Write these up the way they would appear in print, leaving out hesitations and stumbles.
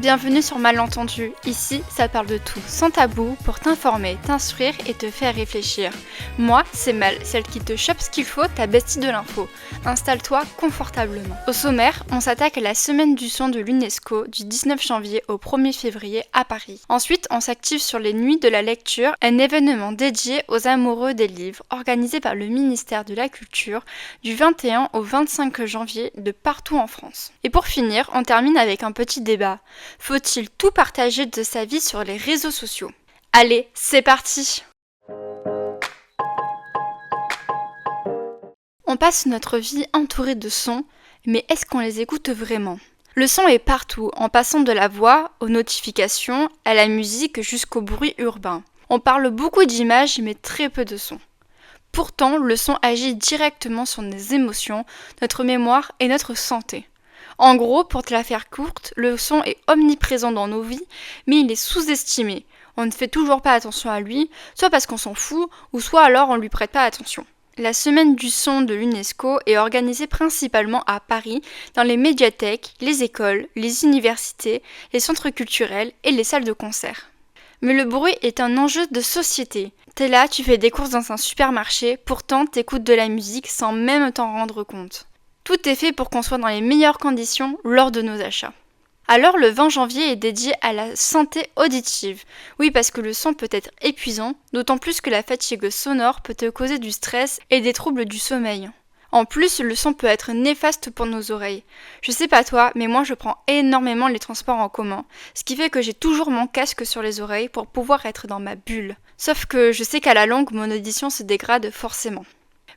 bienvenue sur Malentendu. Ici, ça parle de tout, sans tabou, pour t'informer, t'instruire et te faire réfléchir. Moi, c'est Mal, celle qui te chope ce qu'il faut, ta bestie de l'info. Installe-toi confortablement. Au sommaire, on s'attaque à la semaine du son de l'UNESCO du 19 janvier au 1er février à Paris. Ensuite, on s'active sur les Nuits de la lecture, un événement dédié aux amoureux des livres, organisé par le ministère de la Culture du 21 au 25 janvier de partout en France. Et pour finir, on termine avec un petit débat. Faut-il tout partager de sa vie sur les réseaux sociaux ? Allez, c'est parti ! On passe notre vie entourée de sons, mais est-ce qu'on les écoute vraiment ? Le son est partout, en passant de la voix aux notifications, à la musique jusqu'au bruit urbain. On parle beaucoup d'images, mais très peu de sons. Pourtant, le son agit directement sur nos émotions, notre mémoire et notre santé. En gros, pour te la faire courte, le son est omniprésent dans nos vies, mais il est sous-estimé. On ne fait toujours pas attention à lui, soit parce qu'on s'en fout, ou soit alors on ne lui prête pas attention. La semaine du son de l'UNESCO est organisée principalement à Paris, dans les médiathèques, les écoles, les universités, les centres culturels et les salles de concert. Mais le bruit est un enjeu de société. T'es là, tu fais des courses dans un supermarché, pourtant t'écoutes de la musique sans même t'en rendre compte. Tout est fait pour qu'on soit dans les meilleures conditions lors de nos achats. Alors le 20 janvier est dédié à la santé auditive. Oui, parce que le son peut être épuisant, d'autant plus que la fatigue sonore peut te causer du stress et des troubles du sommeil. En plus, le son peut être néfaste pour nos oreilles. Je sais pas toi, mais moi je prends énormément les transports en commun, ce qui fait que j'ai toujours mon casque sur les oreilles pour pouvoir être dans ma bulle. Sauf que je sais qu'à la longue, mon audition se dégrade forcément.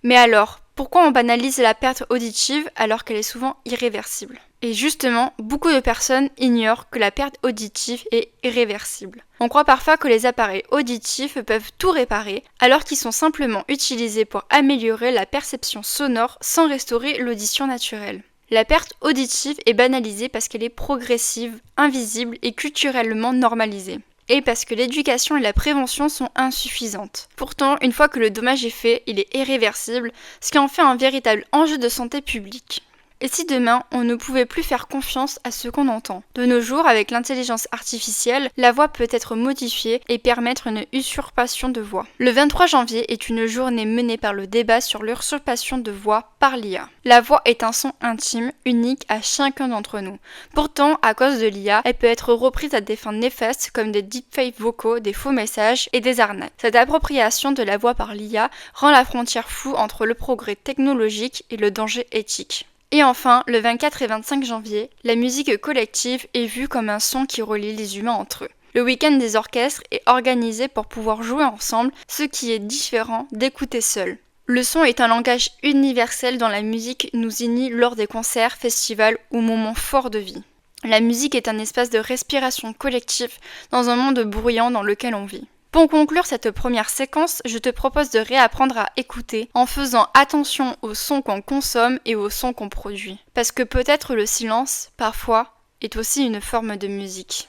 Mais alors, pourquoi on banalise la perte auditive alors qu'elle est souvent irréversible ? Et justement, beaucoup de personnes ignorent que la perte auditive est irréversible. On croit parfois que les appareils auditifs peuvent tout réparer, alors qu'ils sont simplement utilisés pour améliorer la perception sonore sans restaurer l'audition naturelle. La perte auditive est banalisée parce qu'elle est progressive, invisible et culturellement normalisée. Et parce que l'éducation et la prévention sont insuffisantes. Pourtant, une fois que le dommage est fait, il est irréversible, ce qui en fait un véritable enjeu de santé publique. Et si demain, on ne pouvait plus faire confiance à ce qu'on entend ? De nos jours, avec l'intelligence artificielle, la voix peut être modifiée et permettre une usurpation de voix. Le 23 janvier est une journée menée par le débat sur l'usurpation de voix par l'IA. La voix est un son intime, unique à chacun d'entre nous. Pourtant, à cause de l'IA, elle peut être reprise à des fins néfastes comme des deepfakes vocaux, des faux messages et des arnaques. Cette appropriation de la voix par l'IA rend la frontière floue entre le progrès technologique et le danger éthique. Et enfin, le 24 et 25 janvier, la musique collective est vue comme un son qui relie les humains entre eux. Le week-end des orchestres est organisé pour pouvoir jouer ensemble, ce qui est différent d'écouter seul. Le son est un langage universel dont la musique nous unit lors des concerts, festivals ou moments forts de vie. La musique est un espace de respiration collective dans un monde bruyant dans lequel on vit. Pour conclure cette première séquence, je te propose de réapprendre à écouter en faisant attention aux sons qu'on consomme et aux sons qu'on produit. Parce que peut-être le silence, parfois, est aussi une forme de musique.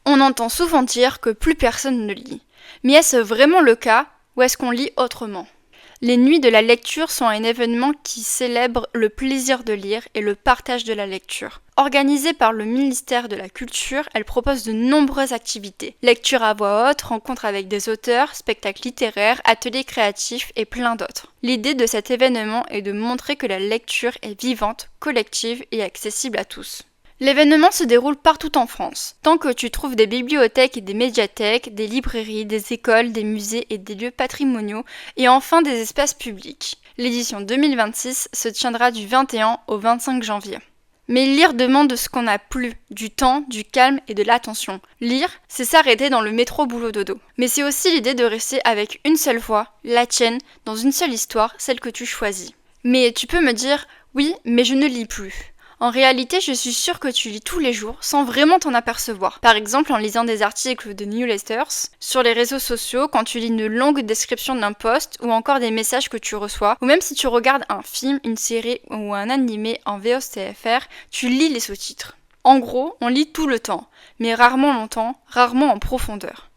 On entend souvent dire que plus personne ne lit. Mais est-ce vraiment le cas ou est-ce qu'on lit autrement ? Les Nuits de la lecture sont un événement qui célèbre le plaisir de lire et le partage de la lecture. Organisée par le ministère de la Culture, elle propose de nombreuses activités. Lecture à voix haute, rencontres avec des auteurs, spectacles littéraires, ateliers créatifs et plein d'autres. L'idée de cet événement est de montrer que la lecture est vivante, collective et accessible à tous. L'événement se déroule partout en France. Tant que tu trouves des bibliothèques et des médiathèques, des librairies, des écoles, des musées et des lieux patrimoniaux, et enfin des espaces publics. L'édition 2026 se tiendra du 21 au 25 janvier. Mais lire demande ce qu'on n'a plus, du temps, du calme et de l'attention. Lire, c'est s'arrêter dans le métro boulot dodo. Mais c'est aussi l'idée de rester avec une seule voix, la tienne, dans une seule histoire, celle que tu choisis. Mais tu peux me dire, oui, mais je ne lis plus. En réalité, je suis sûre que tu lis tous les jours sans vraiment t'en apercevoir. Par exemple, en lisant des articles de newsletters, sur les réseaux sociaux, quand tu lis une longue description d'un post ou encore des messages que tu reçois, ou même si tu regardes un film, une série ou un animé en VOSTFR, tu lis les sous-titres. En gros, on lit tout le temps, mais rarement longtemps, rarement en profondeur.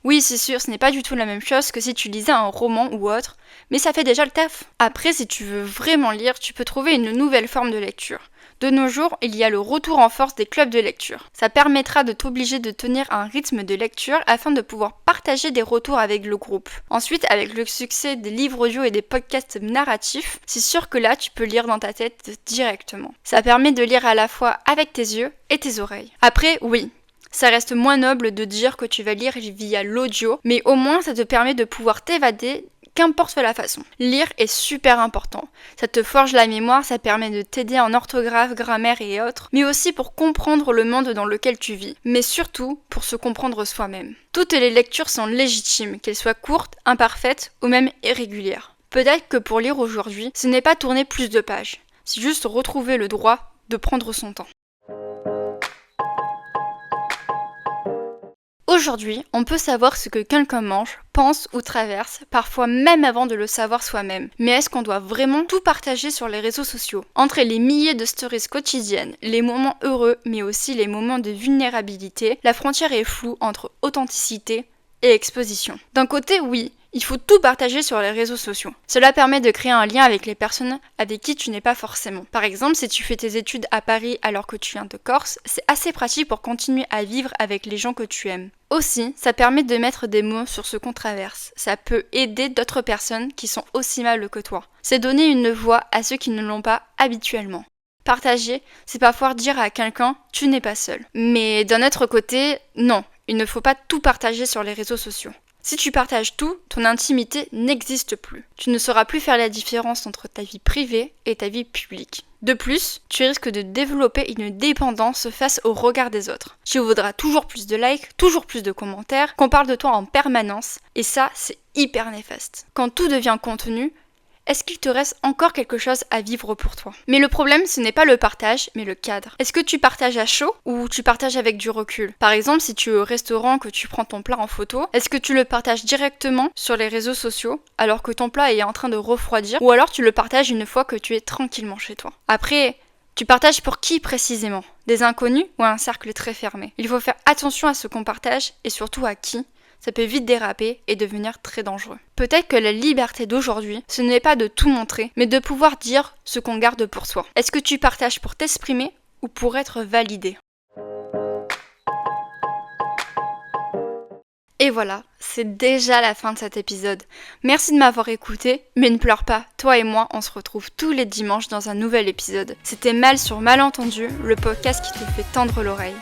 Oui, c'est sûr, ce n'est pas du tout la même chose que si tu lisais un roman ou autre, mais ça fait déjà le taf. Après, si tu veux vraiment lire, tu peux trouver une nouvelle forme de lecture. De nos jours, il y a le retour en force des clubs de lecture. Ça permettra de t'obliger de tenir un rythme de lecture afin de pouvoir partager des retours avec le groupe. Ensuite, avec le succès des livres audio et des podcasts narratifs, c'est sûr que là, tu peux lire dans ta tête directement. Ça permet de lire à la fois avec tes yeux et tes oreilles. Après, oui, ça reste moins noble de dire que tu vas lire via l'audio, mais au moins ça te permet de pouvoir t'évader, qu'importe la façon. Lire est super important. Ça te forge la mémoire, ça permet de t'aider en orthographe, grammaire et autres, mais aussi pour comprendre le monde dans lequel tu vis, mais surtout pour se comprendre soi-même. Toutes les lectures sont légitimes, qu'elles soient courtes, imparfaites ou même irrégulières. Peut-être que pour lire aujourd'hui, ce n'est pas tourner plus de pages, c'est juste retrouver le droit de prendre son temps. Aujourd'hui, on peut savoir ce que quelqu'un mange, pense ou traverse, parfois même avant de le savoir soi-même. Mais est-ce qu'on doit vraiment tout partager sur les réseaux sociaux ? Entre les milliers de stories quotidiennes, les moments heureux, mais aussi les moments de vulnérabilité, la frontière est floue entre authenticité et exposition. D'un côté, oui, il faut tout partager sur les réseaux sociaux. Cela permet de créer un lien avec les personnes avec qui tu n'es pas forcément. Par exemple, si tu fais tes études à Paris alors que tu viens de Corse, c'est assez pratique pour continuer à vivre avec les gens que tu aimes. Aussi, ça permet de mettre des mots sur ce qu'on traverse. Ça peut aider d'autres personnes qui sont aussi mal que toi. C'est donner une voix à ceux qui ne l'ont pas habituellement. Partager, c'est parfois dire à quelqu'un « tu n'es pas seul ». Mais d'un autre côté, non, il ne faut pas tout partager sur les réseaux sociaux. Si tu partages tout, ton intimité n'existe plus. Tu ne sauras plus faire la différence entre ta vie privée et ta vie publique. De plus, tu risques de développer une dépendance face au regard des autres. Tu voudras toujours plus de likes, toujours plus de commentaires, qu'on parle de toi en permanence, et ça, c'est hyper néfaste. Quand tout devient contenu, est-ce qu'il te reste encore quelque chose à vivre pour toi ? Mais le problème, ce n'est pas le partage, mais le cadre. Est-ce que tu partages à chaud ou tu partages avec du recul ? Par exemple, si tu es au restaurant, que tu prends ton plat en photo, est-ce que tu le partages directement sur les réseaux sociaux alors que ton plat est en train de refroidir ? Ou alors tu le partages une fois que tu es tranquillement chez toi ? Après, tu partages pour qui précisément ? Des inconnus ou un cercle très fermé ? Il faut faire attention à ce qu'on partage et surtout à qui. Ça peut vite déraper et devenir très dangereux. Peut-être que la liberté d'aujourd'hui, ce n'est pas de tout montrer, mais de pouvoir dire ce qu'on garde pour soi. Est-ce que tu partages pour t'exprimer ou pour être validé ? Et voilà, c'est déjà la fin de cet épisode. Merci de m'avoir écouté, mais ne pleure pas, toi et moi, on se retrouve tous les dimanches dans un nouvel épisode. C'était Mal sur Malentendu, le podcast qui te fait tendre l'oreille.